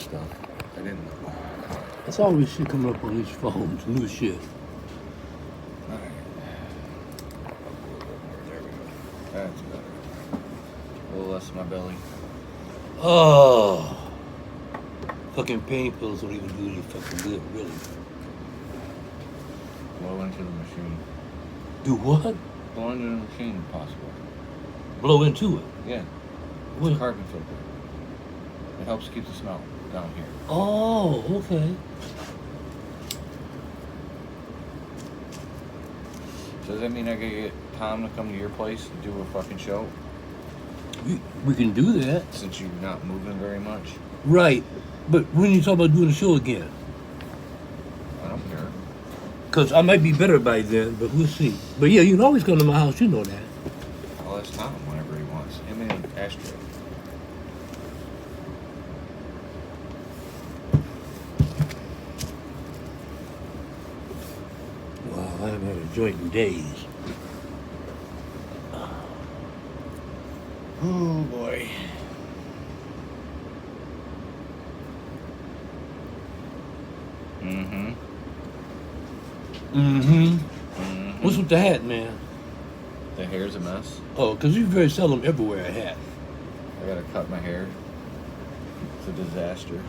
stuff. I didn't know. That's always shit coming up on these phones, new shit. All right. There we go. That's better. A little less in my belly. Oh. Fucking pain pills don't even do any fucking good, really. Blow into the machine. Do what? Blow into the machine if possible. Blow into it? Yeah. It's What? a carbon filter. It helps keep the smell down here. Oh, okay. So does that mean I gotta get Tom to come to your place and do a fucking show? We can do that. Since you're not moving very much? Right. But when you talk about doing the show again? I don't care. Because I might be better by then, but we'll see. But yeah, you can always come to my house, you know that. I'll ask Tom whenever he wants. Him and Astrid. Wow, I haven't had a joint in days. Oh boy. Mm-hmm. What's with the hat, man? The hair's a mess. Oh, because you very seldom ever wear a hat. I gotta cut my hair. It's a disaster.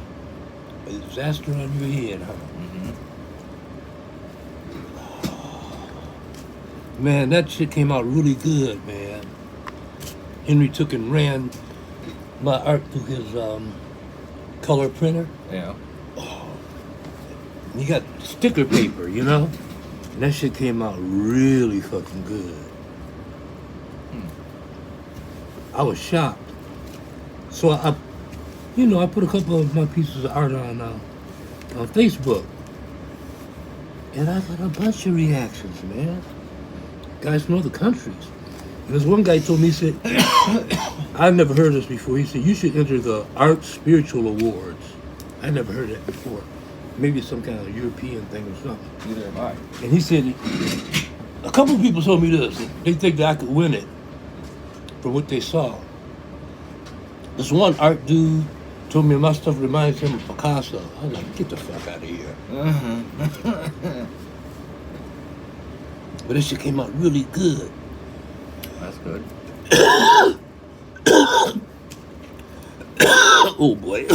A disaster on your head, huh? Mm-hmm. Man, that shit came out really good, man. Henry took and ran my art through his color printer. Yeah. And he got sticker paper, you know? And that shit came out really fucking good. I was shocked. So I put a couple of my pieces of art on Facebook. And I got a bunch of reactions, man. Guys from other countries. And this one guy told me, he said, I've never heard this before. He said, you should enter the Art Spiritual Awards. I never heard that before. Maybe it's some kind of European thing or something. Neither have I. And he said, a couple of people told me this. They think that I could win it from what they saw. This one art dude told me my stuff reminds him of Picasso. I was like, get the fuck out of here. But this shit came out really good. That's good. Oh boy.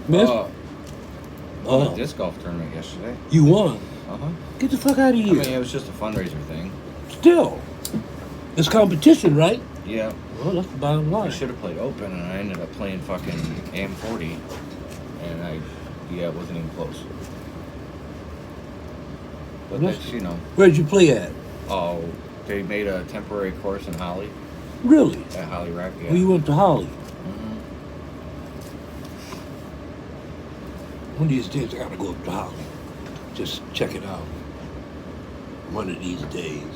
Man, Won a disc golf tournament yesterday. You won? Uh-huh. Get the fuck out of here. I mean, it was just a fundraiser thing. Still. It's competition, right? Yeah. Well, that's the bottom line. I should have played open, and I ended up playing fucking AM40, and it wasn't even close. But that's, Where'd you play at? Oh, they made a temporary course in Holly. Really? At Holly Rack, yeah. Well, you went to Holly. Mm-hmm. One of these days I gotta go up to Holly. Just check it out. One of these days.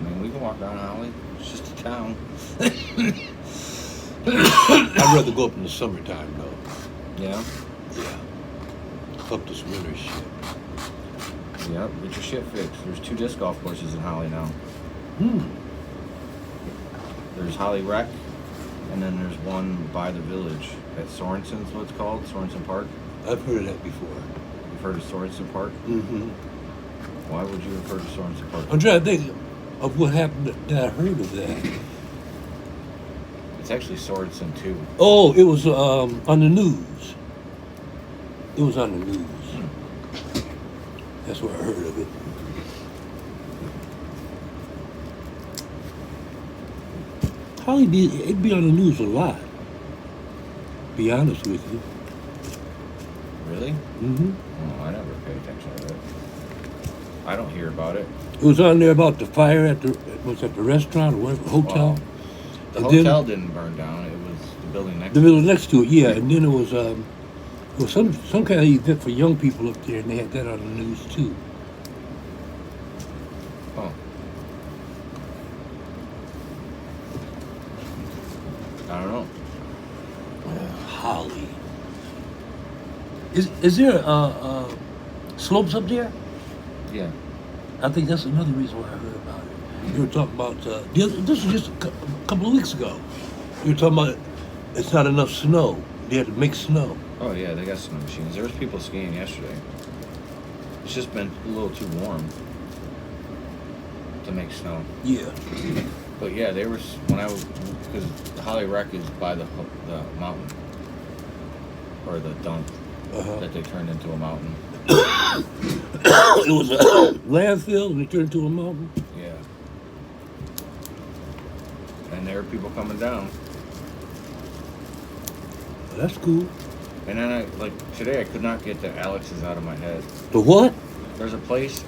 I mean, we can walk down Holly. It's just a town. I'd rather go up in the summertime, though. Yeah? Yeah. Fuck this winter shit. Yep, get your shit fixed. There's 2 disc golf courses in Holly now. There's Holly Rec, and then there's one by the village at Sorensen's, what it's called, Sorensen Park. I've heard of that before. You've heard of Sorensen Park? Mm-hmm. Why would you have heard of Sorensen Park? I'm trying to think of what happened that I heard of that. It's actually Sorensen too. Oh, it was on the news. It was on the news. That's where I heard of it. Holly it'd be on the news a lot. Be honest with you. Really? Mm-hmm. Oh, I never pay attention to it. I don't hear about it. It was on there about the fire at the restaurant or whatever, hotel. The hotel didn't burn down. It was the building next to it. The building next to it, yeah. And then it was some kind of event for young people up there, and they had that on the news too. Oh. I don't know. Holly. Is there slopes up there? Yeah. I think that's another reason why I heard about it. You were talking about this was just a couple of weeks ago. You were talking about it's not enough snow. They had to make snow. Oh yeah, they got snow machines. There was people skiing yesterday. It's just been a little too warm to make snow. Yeah. But yeah, they were when I was because Holly Wreck is by the mountain or the dump that they turned into a mountain. It was a landfill and it turned into a mountain. Yeah. And there were people coming down. Well, that's cool. And then today I could not get the Alex's out of my head. The what? There's a place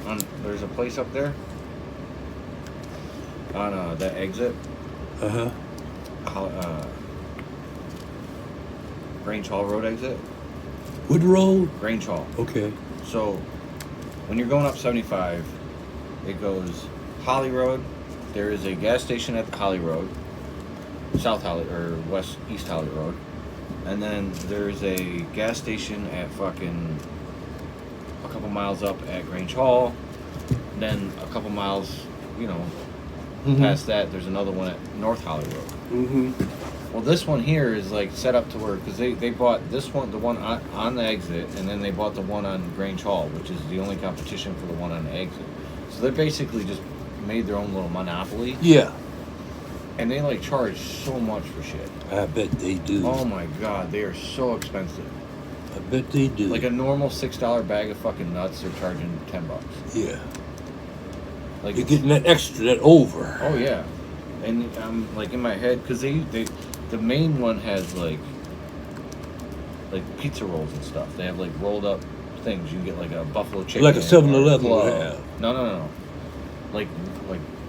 up there on that exit. Grange Hall Road exit. What road? Grange Hall. Okay. So when you're going up 75, it goes Holly Road. There is a gas station at Holly Road, South Holly or East Holly Road, and then there's a gas station at fucking a couple miles up at Grange Hall. Then a couple miles, past that, there's another one at North Holly Road. Well, this one here is like set up to where because they bought this one, the one on the exit, and then they bought the one on Grange Hall, which is the only competition for the one on the exit. So they basically just made their own little monopoly. Yeah. And they like charge so much for shit. I bet they do. Oh my god, they are so expensive. I bet they do. Like a normal $6 bag of fucking nuts, they're charging $10. Yeah. Like you're getting that extra, that over. Oh yeah, and I'm like in my head because the main one has like pizza rolls and stuff. They have like rolled up things. You can get like a buffalo chicken. Like a 7-Eleven would have. No. Like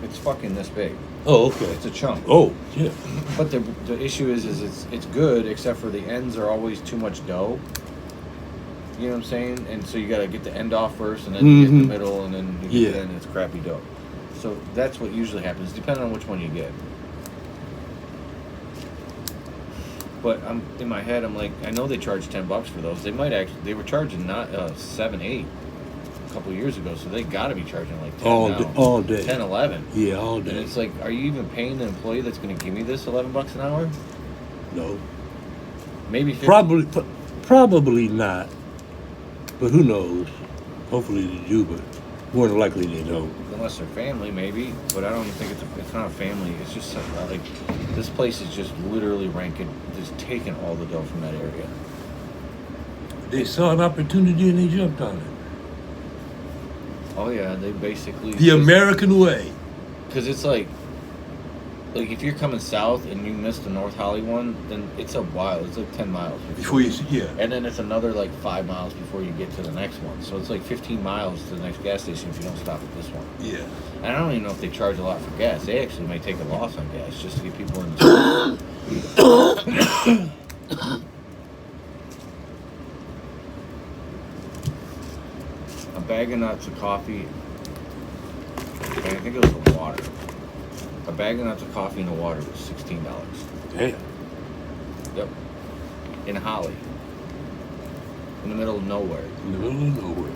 it's fucking this big. Oh, okay. It's a chunk. Oh, yeah. But the issue is it's good except for the ends are always too much dough. You know what I'm saying? And so you got to get the end off first, and then you get in the middle, and then you get the end, and it's crappy dough. So that's what usually happens, depending on which one you get. But I'm in my head, I'm like, I know they charge $10 for those. They were charging not 7, 8 a couple years ago, so they got to be charging like 10 all day. 10, 11. Yeah, all day. And it's like, are you even paying the employee that's going to give me this $11 an hour? No. Maybe 50. Probably not. But who knows? Hopefully they do, but more than likely they don't. Unless they're family, maybe. But I don't think it's not a family. It's just like this place is just literally just taking all the dough from that area. They saw an opportunity and they jumped on it. Oh yeah, they basically the American way. Because it's like if you're coming south and you miss the North Holly one, then it's a while. It's like 10 miles before you see. Yeah. And then it's another like 5 miles before you get to the next one. So it's like 15 miles to the next gas station if you don't stop at this one. Yeah. And I don't even know if they charge a lot for gas. They actually may take a loss on gas just to get people in the A bag of nuts, a coffee, and I think it was the water. A bag of nuts, a coffee, and a water was $16. Damn. Yep. In Holly. In the middle of nowhere. In the middle of nowhere.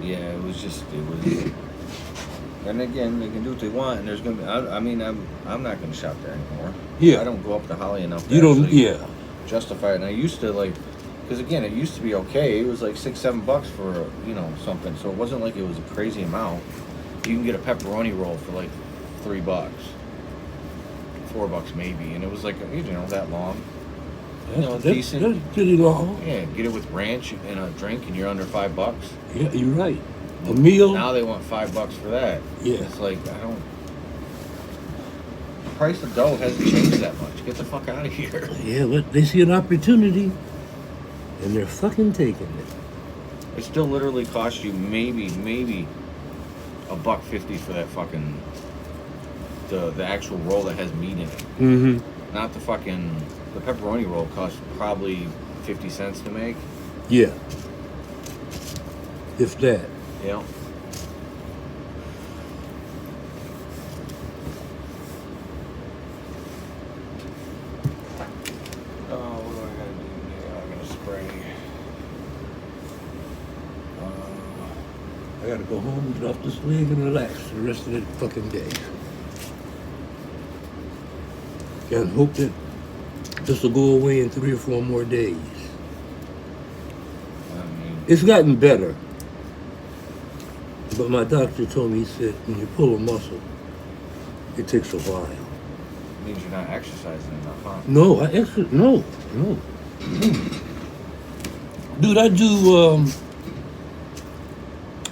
Yeah, it was. And again, they can do what they want, and there's gonna be. I'm not gonna shop there anymore. Yeah. I don't go up to Holly enough. You don't. Yeah. Justify it. And I used to because again, it used to be okay. It was like $6-7 for something. So it wasn't like it was a crazy amount. You can get a pepperoni roll for like $3, $4 maybe, and it was like that long. That's decent. That's pretty long. Yeah, get it with ranch and a drink, and you're under $5. Yeah, you're right. A meal. Now they want $5 for that. Yeah. It's like I don't. The price of dough hasn't changed that much. Get the fuck out of here. Yeah, but they see an opportunity, and they're fucking taking it. It still literally costs you maybe $1.50 for that fucking the actual roll that has meat in it. Mm-hmm. Not the pepperoni roll costs probably 50 cents to make. Yeah. If that. Yeah. I gotta go home, get off this leg, and relax for the rest of the fucking day. And hope that this will go away in 3 or 4 more days. I mean, It's gotten better. But my doctor told me, he said, when you pull a muscle, it takes a while. it means you're not exercising enough, huh? No, no. Dude, I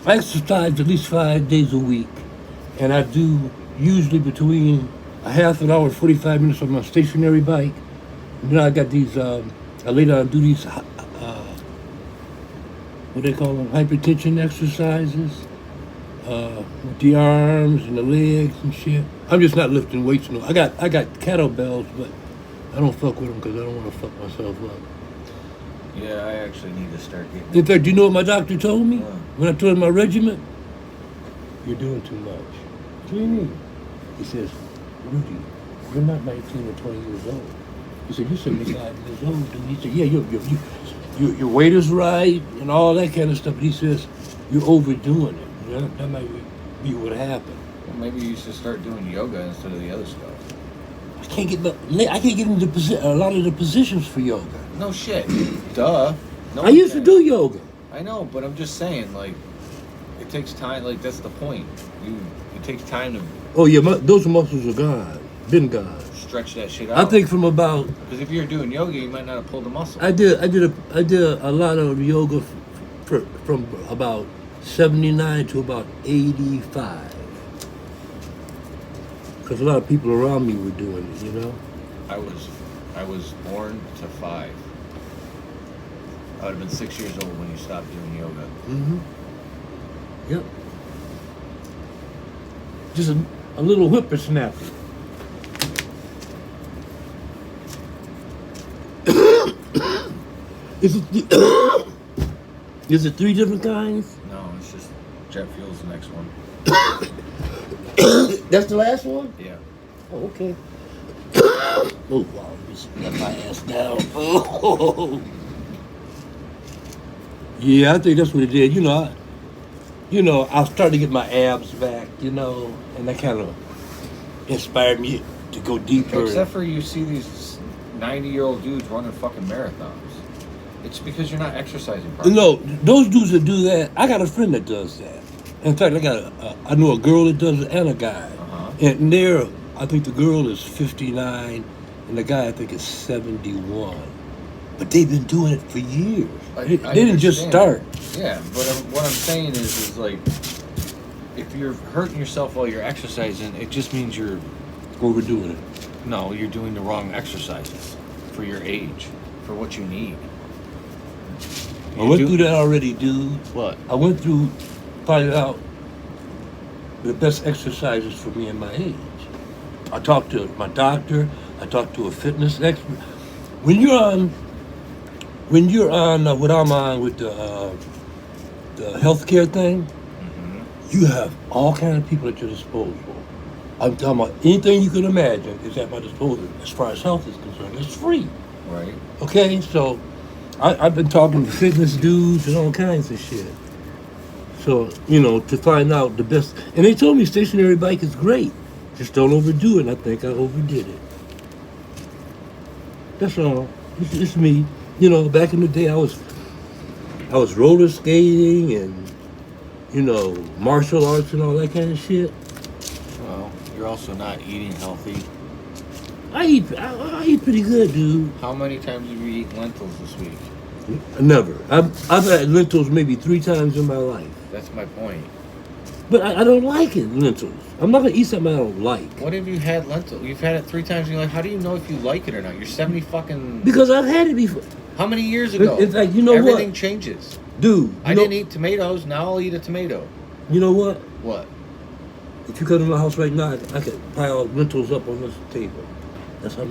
exercise at least 5 days a week. And I do usually between a half an hour and 45 minutes on my stationary bike. And then I got these, I lay down and do these, what they call them, hypertension exercises. With the arms and the legs and shit. I'm just not lifting weights no. I got kettlebells, but I don't fuck with them because I don't want to fuck myself up. Yeah, I actually need to start getting. In fact, do you know what my doctor told me What? when I told him my regimen? You're doing too much. What do you mean? He says, Rudy, you're not 19 or 20 years old. He said, you're 75 years old. And he said, yeah, your weight is right and all that kind of stuff. But he says, you're overdoing it. That might be what happened. Well, maybe you should start doing yoga instead of the other stuff. I can't get into a lot of the positions for yoga. No shit. Duh. No I used to do yoga. I know, but I'm just saying, like, it takes time. Like, that's the point. It takes time to Oh yeah, those muscles are gone, been gone. stretch that shit out. I think from about because if you're doing yoga, you might not have pulled the muscle. I did a lot of yoga from about 79 to about 85. Because a lot of people around me were doing it, you know? I was born to 5. I would have been 6 years old when you stopped doing yoga. Mm-hmm. Yep. Just a little whippersnapper. Is it 3 different kinds? No, it's just jet fuel's the next one. That's the last one? Yeah. Oh, okay. Oh, wow. Just let my ass down. Oh. Yeah, I think that's what it did. You know, I started to get my abs back, you know, and that kind of inspired me to go deeper. Except for you see these 90-year-old dudes running fucking marathons. It's because you're not exercising properly. No, those dudes that do that, I got a friend that does that. In fact, I know a girl that does it and a guy. Uh-huh. And I think the girl is 59 and the guy I think is 71. But they've been doing it for years. They didn't just start. Yeah, but what I'm saying is like, if you're hurting yourself while you're exercising, it just means you're overdoing it. No, you're doing the wrong exercises for your age, for what you need. I went through that already, dude. What? I went through finding out the best exercises for me and my age. I talked to my doctor. I talked to a fitness expert. When you're on what I'm on with the healthcare thing, Mm-hmm. you have all kinds of people at your disposal. I'm talking about anything you can imagine is at my disposal as far as health is concerned. It's free. Right. Okay, so I've been talking to fitness dudes and all kinds of shit. So, to find out the best. And they told me stationary bike is great. Just don't overdo it. And I think I overdid it. That's all. It's me. Back in the day, I was roller skating and, martial arts and all that kind of shit. Well, you're also not eating healthy. I eat pretty good, dude. How many times have you eaten lentils this week? Never. I've had lentils maybe 3 times in my life. That's my point. But I don't like it, lentils. I'm not going to eat something I don't like. What have you had lentils? You've had it 3 times and you're like, how do you know if you like it or not? You're 70 fucking... Because I've had it before. How many years ago? In fact, you know what? Everything changes. Dude. I didn't eat tomatoes, now I'll eat a tomato. You know what? What? If you come to my house right now, I could pile lentils up on this table.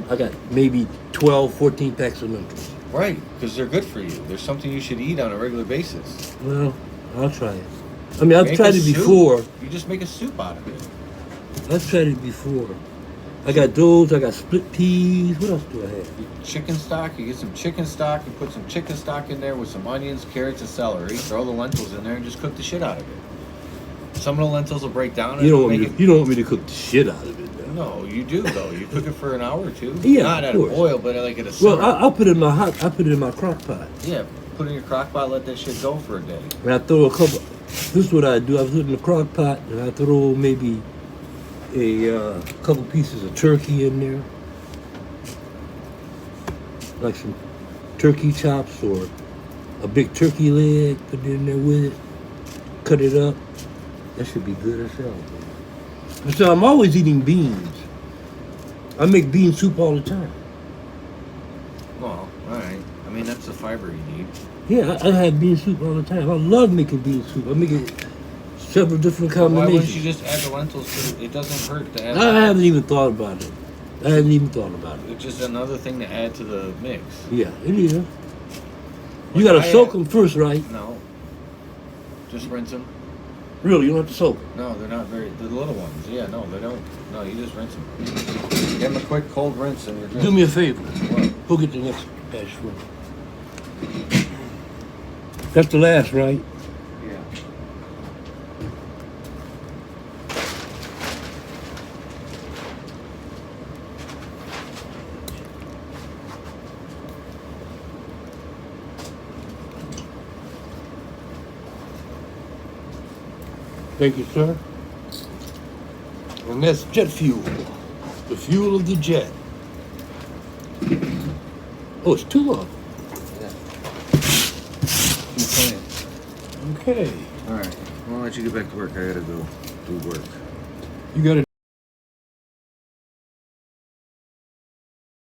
I got maybe 12, 14 packs of lentils. Right, because they're good for you. There's something you should eat on a regular basis. Well, I'll try it. I mean, I've tried it before. You just make a soup out of it. I've tried it before. I got those. I got split peas. What else do I have? Chicken stock. You get some chicken stock. You put some chicken stock in there with some onions, carrots, and celery. Throw the lentils in there and just cook the shit out of it. some of the lentils will break down. And You don't it'll want me make to, you don't want me to cook the shit out of it. No, you do though. You cook it for an hour or two. Yeah, not of at a course. boil, but like at a simmer. Well, I'll put it in my I put it in my crock pot. Yeah, put it in your crock pot. Let that shit go for a day. And I throw a couple. This is what I do. I put it in the crock pot, and I throw maybe a couple pieces of turkey in there, like some turkey chops or a big turkey leg. Put it in there with it. Cut it up. That should be good as hell. So I'm always eating beans. I make bean soup all the time. Well, all right. I mean, that's the fiber you need. Yeah, I have bean soup all the time. I love making bean soup. I make it several different Why combinations. wouldn't you just add the lentils to it? It doesn't hurt to add. I haven't even thought about it. It's just another thing to add to the mix. Yeah, it is. Like You gotta I soak add- them first, right? No. Just rinse them. Really, you don't have to soak them. No, they're not very. The little ones. Yeah, no, they don't. No, you just rinse them. Give them a quick cold rinse and you're good. Do me a favor. What? Go get the next batch for me. That's the last, right? Yeah. Thank you, sir. And that's jet fuel. The fuel of the jet. Oh, it's two of them. Keep playing. Okay. All right. I'll let you get back to work. I gotta go do work. You gotta